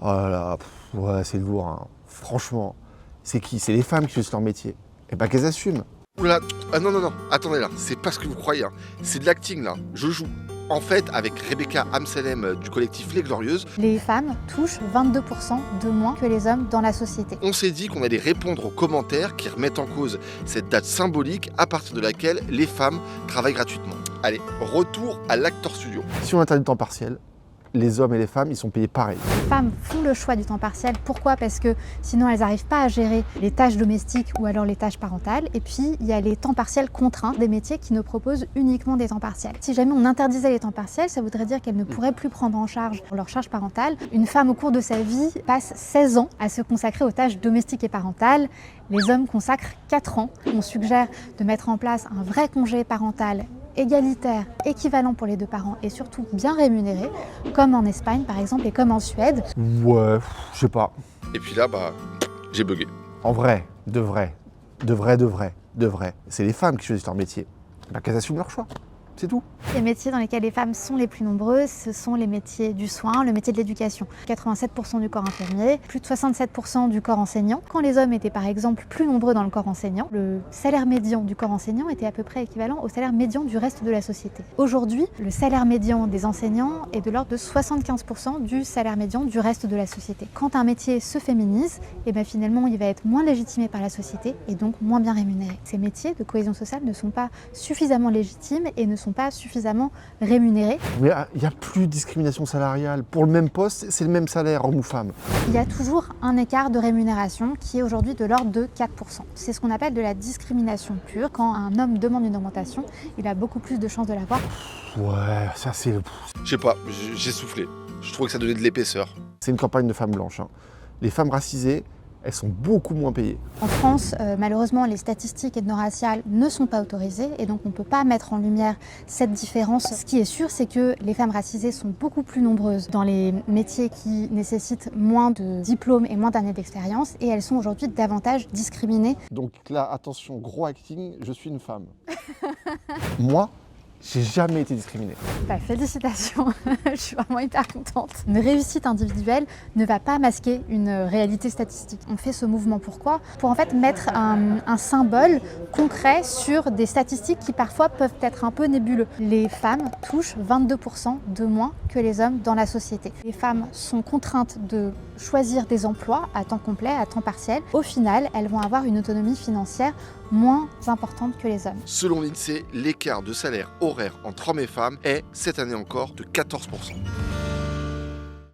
Oh là là, ouais, c'est lourd, hein. Franchement, c'est qui? C'est les femmes qui choisissent leur métier. Et bah qu'elles assument. Oula, ah non, non, non, attendez là, c'est pas ce que vous croyez, hein. C'est de l'acting là, je joue. En fait, avec Rebecca Amselem du collectif Les Glorieuses, Les femmes touchent 22% de moins que les hommes dans la société. on s'est dit qu'on allait répondre aux commentaires qui remettent en cause cette date symbolique à partir de laquelle les femmes travaillent gratuitement. Allez, retour à l'Actor Studio. Si on interdit le temps partiel, les hommes et les femmes, ils sont payés pareil. Les femmes font le choix du temps partiel. Pourquoi? Parce que sinon elles n'arrivent pas à gérer les tâches domestiques ou alors les tâches parentales. Et puis il y a les temps partiels contraints, des métiers qui ne proposent uniquement des temps partiels. Si jamais on interdisait les temps partiels, ça voudrait dire qu'elles ne pourraient plus prendre en charge leur charge parentale. Une femme au cours de sa vie passe 16 ans à se consacrer aux tâches domestiques et parentales. Les hommes consacrent 4 ans. On suggère de mettre en place un vrai congé parental égalitaire, équivalent pour les deux parents et surtout bien rémunéré, comme en Espagne par exemple et comme en Suède. Ouais, je sais pas. Et puis là, bah, j'ai bugué. En vrai, de vrai, c'est les femmes qui choisissent leur métier. Bah qu'elles assument leur choix. C'est tout. Les métiers dans lesquels les femmes sont les plus nombreuses, ce sont les métiers du soin, le métier de l'éducation. 87% du corps infirmier, plus de 67% du corps enseignant. Quand les hommes étaient par exemple plus nombreux dans le corps enseignant, le salaire médian du corps enseignant était à peu près équivalent au salaire médian du reste de la société. Aujourd'hui, le salaire médian des enseignants est de l'ordre de 75% du salaire médian du reste de la société. Quand un métier se féminise, et bien finalement il va être moins légitimé par la société et donc moins bien rémunéré. Ces métiers de cohésion sociale ne sont pas suffisamment légitimes et ne sont pas suffisamment rémunérés. Mais il n'y a plus de discrimination salariale. Pour le même poste, c'est le même salaire, homme ou femme. Il y a toujours un écart de rémunération qui est aujourd'hui de l'ordre de 4%. C'est ce qu'on appelle de la discrimination pure. Quand un homme demande une augmentation, il a beaucoup plus de chances de l'avoir. Ouais, ça c'est... Je sais pas, j'ai soufflé. Je trouvais que ça donnait de l'épaisseur. C'est une campagne de femmes blanches, hein. Les femmes racisées, elles sont beaucoup moins payées. En France, malheureusement, les statistiques ethno-raciales ne sont pas autorisées et donc on ne peut pas mettre en lumière cette différence. Ce qui est sûr, c'est que les femmes racisées sont beaucoup plus nombreuses dans les métiers qui nécessitent moins de diplômes et moins d'années d'expérience et elles sont aujourd'hui davantage discriminées. Donc là, attention, gros acting, je suis une femme. Moi, j'ai jamais été discriminée. Bah, félicitations, je suis vraiment hyper contente. Une réussite individuelle ne va pas masquer une réalité statistique. On fait ce mouvement pourquoi? Pour en fait mettre un symbole concret sur des statistiques qui parfois peuvent être un peu nébuleux. Les femmes touchent 22% de moins que les hommes dans la société. Les femmes sont contraintes de choisir des emplois à temps complet, à temps partiel. Au final, elles vont avoir une autonomie financière moins importante que les hommes. Selon l'INSEE, l'écart de salaire horaire entre hommes et femmes est, cette année encore, de 14%.